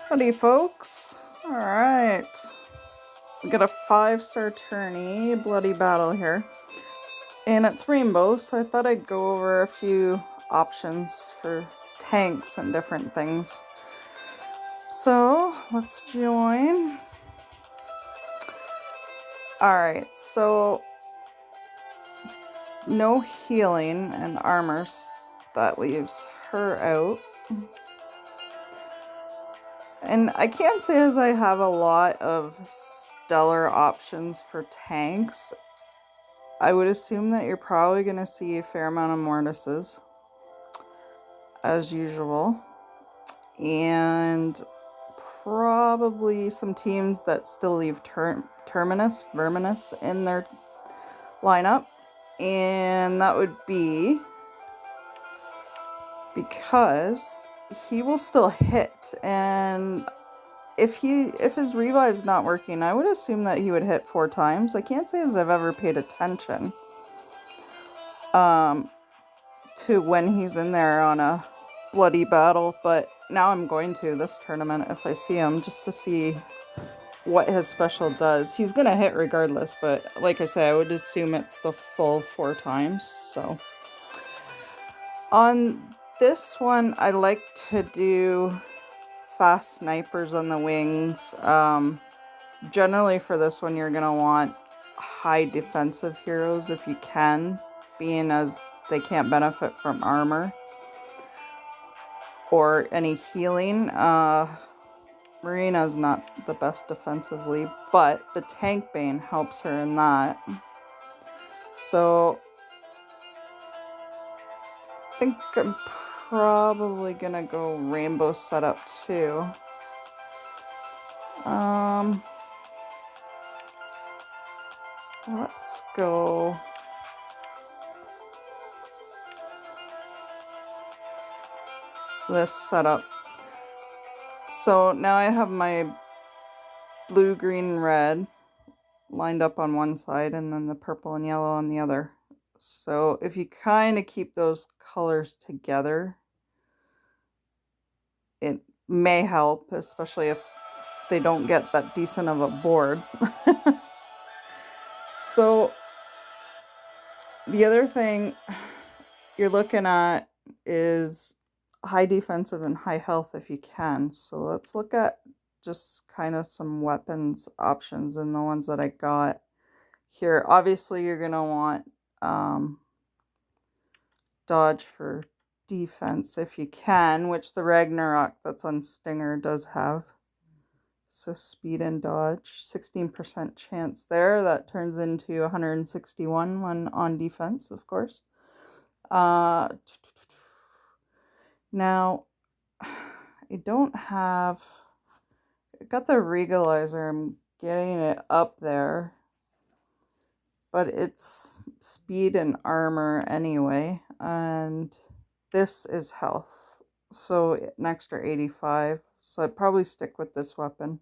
Howdy, folks. Alright. We got a 5-star tourney, bloody battle here. And it's rainbow, so I thought I'd go over a few options for tanks and different things. So, let's join. Alright, so no healing and armors. That leaves her out. And I can't say as I have a lot of stellar options for tanks. I would assume that you're probably going to see a fair amount of Mortises, as usual. And probably some teams that still leave Verminus in their lineup. And that would be because he will still hit, and if his revive's not working, I would assume that he would hit 4 times. I can't say as I've ever paid attention to when he's in there on a bloody battle, but now I'm going to this tournament if I see him, just to see what his special does. He's gonna hit regardless, but like I say, I would assume it's the full 4 times. So on this one, I like to do fast snipers on the wings. Generally for this one, you're gonna want high defensive heroes if you can, being as they can't benefit from armor or any healing. Marina's not the best defensively, but the Tank Bane helps her in that. So I think I'm probably gonna go rainbow setup too. Let's go this setup. So now I have my blue, green, red lined up on one side and then the purple and yellow on the other. So if you kind of keep those colors together, it may help, especially if they don't get that decent of a board. So the other thing you're looking at is high defensive and high health if you can. So let's look at just kind of some weapons options and the ones that I got here. Obviously you're going to want dodge for defense if you can, which the Ragnarok that's on Stinger does have. So speed and dodge, 16% chance there. That turns into 161 when on defense, of course. Now, I don't have... I got the Regalizer. I'm getting it up there. But it's speed and armor anyway. And this is health. So an extra 85. So I'd probably stick with this weapon.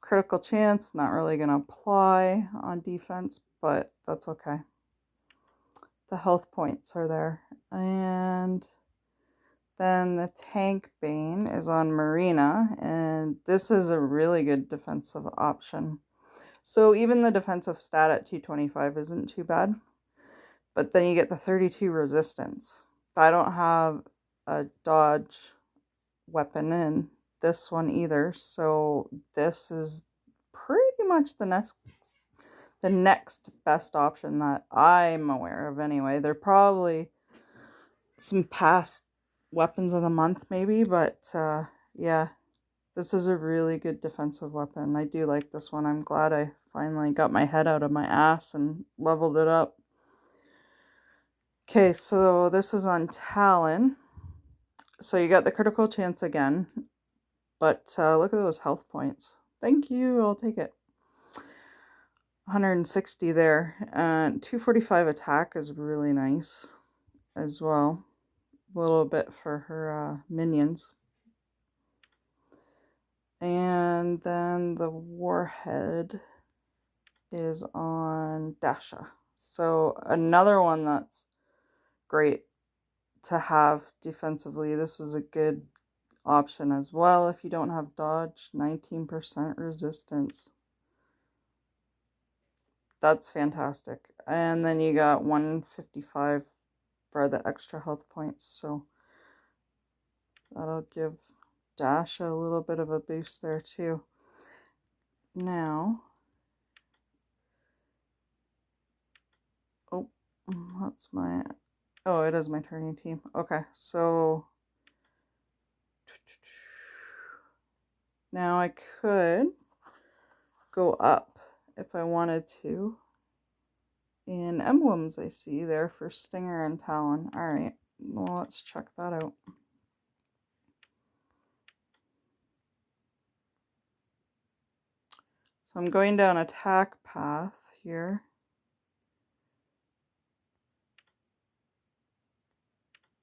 Critical chance, not really going to apply on defense, but that's okay. The health points are there. And then the Tank Bane is on Marina, and this is a really good defensive option. So even the defensive stat at 225 isn't too bad. But then you get the 32 resistance. I don't have a dodge weapon in this one either, so this is pretty much the next best option that I'm aware of anyway. There are probably some past weapons of the month maybe, but yeah, this is a really good defensive weapon. I do like this one. I'm glad I finally got my head out of my ass and leveled it up. Okay, so this is on Talon. So you got the critical chance again, but look at those health points. Thank you, I'll take it. 160 there, and 245 attack is really nice as well. A little bit for her minions. And then the warhead is on Dasha. So another one that's great to have defensively. This is a good option as well if you don't have dodge. 19% resistance. That's fantastic. And then you got 155 for the extra health points, so that'll give Dash a little bit of a boost there too. Now, oh, that's my, oh, it is my turning team. Okay, so now I could go up if I wanted to. In emblems, I see there for Stinger and Talon. All right, well, let's check that out. So I'm going down attack path here.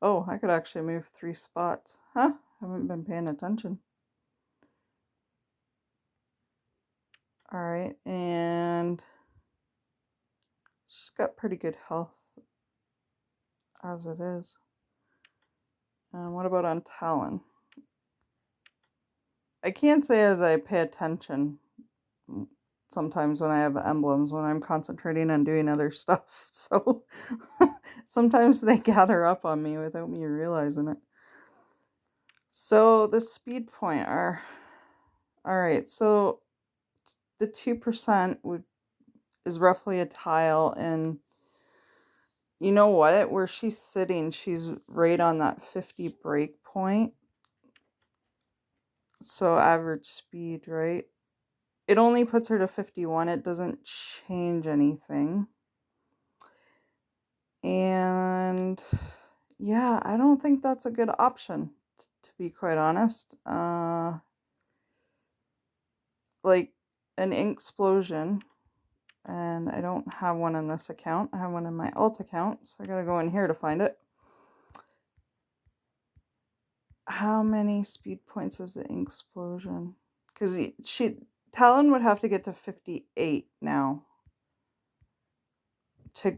Oh, I could actually move 3 spots. Huh? Haven't been paying attention. All right, and she's got pretty good health as it is. And what about on Talon? I can't say as I pay attention sometimes when I have emblems, when I'm concentrating on doing other stuff. So sometimes they gather up on me without me realizing it. So the speed point are, all right, so the 2% is roughly a tile, and you know what? Where she's sitting, she's right on that 50 break point. So average speed, right? It only puts her to 51. It doesn't change anything. And yeah, I don't think that's a good option, to be quite honest. Like an Inksplosion, and I don't have one in this account. I have one in my alt account, so I gotta go in here to find it. How many speed points is the Inksplosion? Because Talon would have to get to 58 now to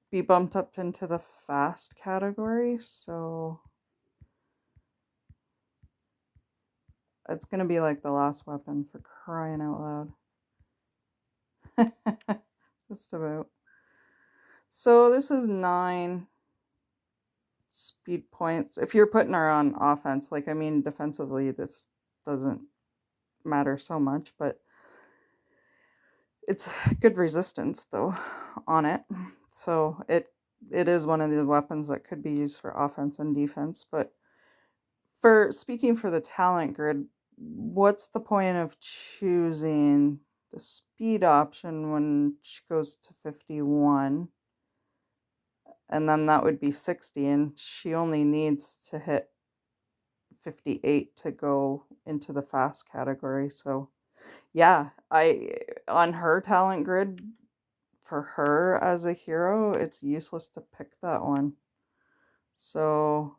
be bumped up into the fast category, so it's gonna be like the last weapon, for crying out loud. Just about. So this is 9 speed points. If you're putting her on offense, like, I mean, defensively, this doesn't matter so much, but it's good resistance though on it. So it is one of the weapons that could be used for offense and defense. But for speaking for the talent grid, what's the point of choosing the speed option when she goes to 51? And then that would be 60, and she only needs to hit 58 to go into the fast category. So yeah, on her talent grid, for her as a hero, it's useless to pick that one. So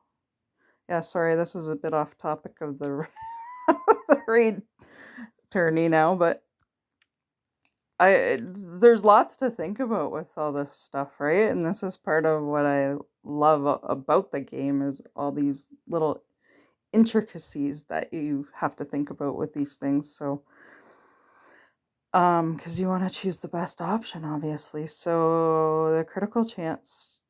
yeah, sorry, this is a bit off topic of the raid tourney now, but there's lots to think about with all this stuff, right? And this is part of what I love about the game, is all these little intricacies that you have to think about with these things. So because you want to choose the best option, obviously. So the critical chance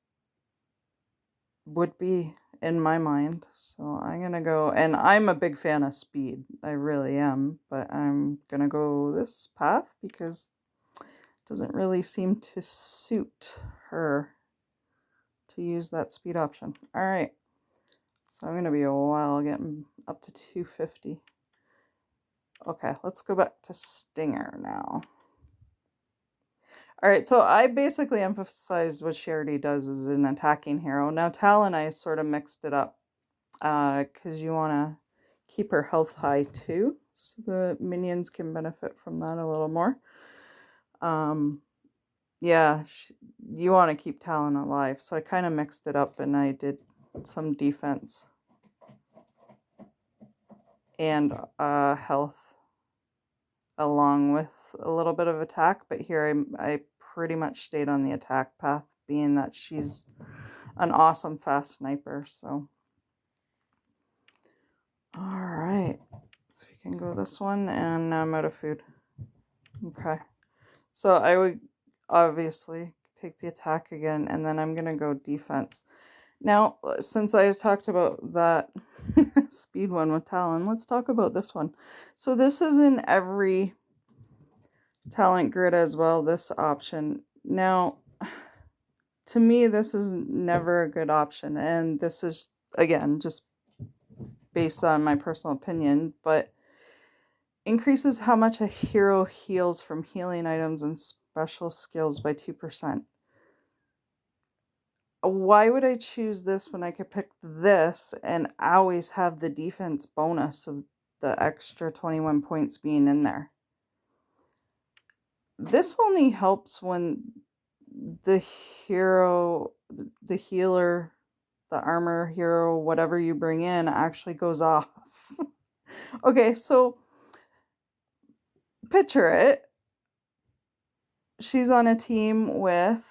would be in my mind. So I'm gonna go, and I'm a big fan of speed. I really am, but I'm gonna go this path because doesn't really seem to suit her to use that speed option. All right, so I'm going to be a while getting up to 250. Okay, let's go back to Stinger now. All right, so I basically emphasized what she already does as an attacking hero. Now Talon, I sort of mixed it up because you want to keep her health high too, so the minions can benefit from that a little more. Yeah, you want to keep Talon alive, so I kind of mixed it up and I did some defense and health along with a little bit of attack, but here I pretty much stayed on the attack path, being that she's an awesome fast sniper. So all can go this one, and now I'm out of food. Okay. So I would obviously take the attack again, and then I'm going to go defense. Now, since I talked about that speed one with Talon, let's talk about this one. So this is in every talent grid as well, this option. Now, to me, this is never a good option, and this is, again, just based on my personal opinion, but increases how much a hero heals from healing items and special skills by 2%. Why would I choose this when I could pick this and always have the defense bonus of the extra 21 points being in there? This only helps when the hero, the healer, the armor hero, whatever you bring in actually goes off. Okay, so picture it. She's on a team with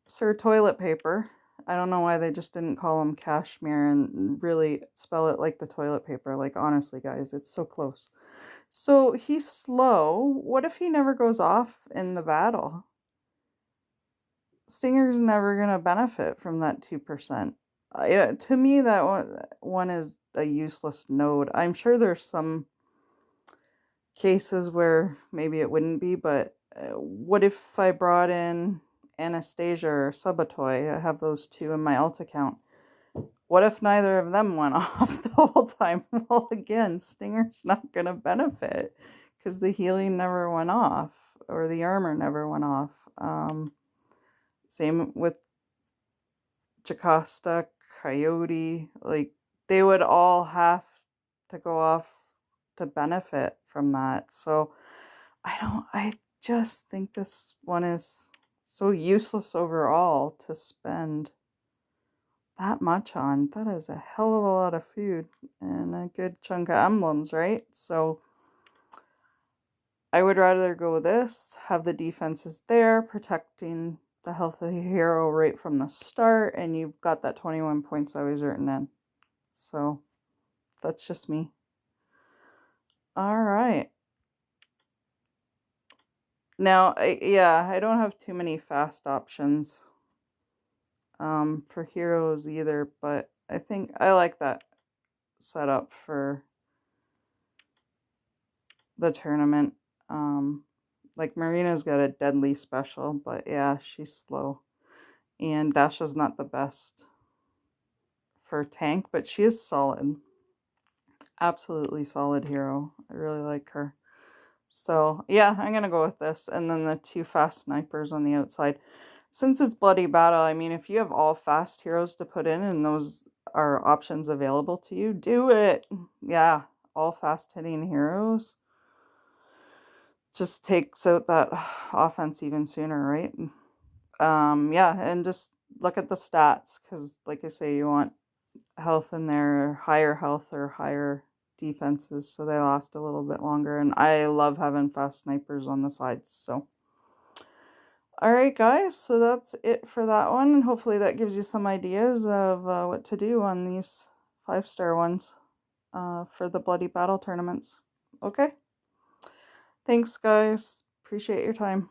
Sir Toilet Paper. I don't know why they just didn't call him Cashmere and really spell it like the toilet paper. Like, honestly, guys, it's so close. So he's slow. What if he never goes off in the battle? Stinger's never going to benefit from that 2%. To me, that one is a useless node. I'm sure there's some cases where maybe it wouldn't be, but what if I brought in Anastasia or Subatoy? I have those two in my alt account. What if neither of them went off the whole time? Well, again, Stinger's not going to benefit because the healing never went off or the armor never went off. Same with Jocasta, Coyote. Like, they would all have to go off to benefit from that. So I just think this one is so useless overall to spend that much on. That is a hell of a lot of food and a good chunk of emblems, right? So I would rather go with this, have the defenses there, protecting the health of the hero right from the start, and you've got that 21 points I was written in. So that's just me. All right. Now, I don't have too many fast options for heroes either, but I think I like that setup for the tournament. Like Marina's got a deadly special, but yeah, she's slow. And Dasha's not the best for tank, but she is solid. Absolutely solid hero. I really like her. So yeah, I'm gonna go with this. And then the two fast snipers on the outside. Since it's Bloody Battle, I mean, if you have all fast heroes to put in and those are options available to you, do it. Yeah, all fast hitting heroes just takes out that offense even sooner, right? Yeah, and just look at the stats because, like I say, you want health in there, higher health or higher defenses, so they last a little bit longer. And I love having fast snipers on the sides. So, all right, guys, so that's it for that one, and hopefully that gives you some ideas of what to do on these 5-star ones for the Bloody Battle tournaments. Okay. Thanks, guys. Appreciate your time.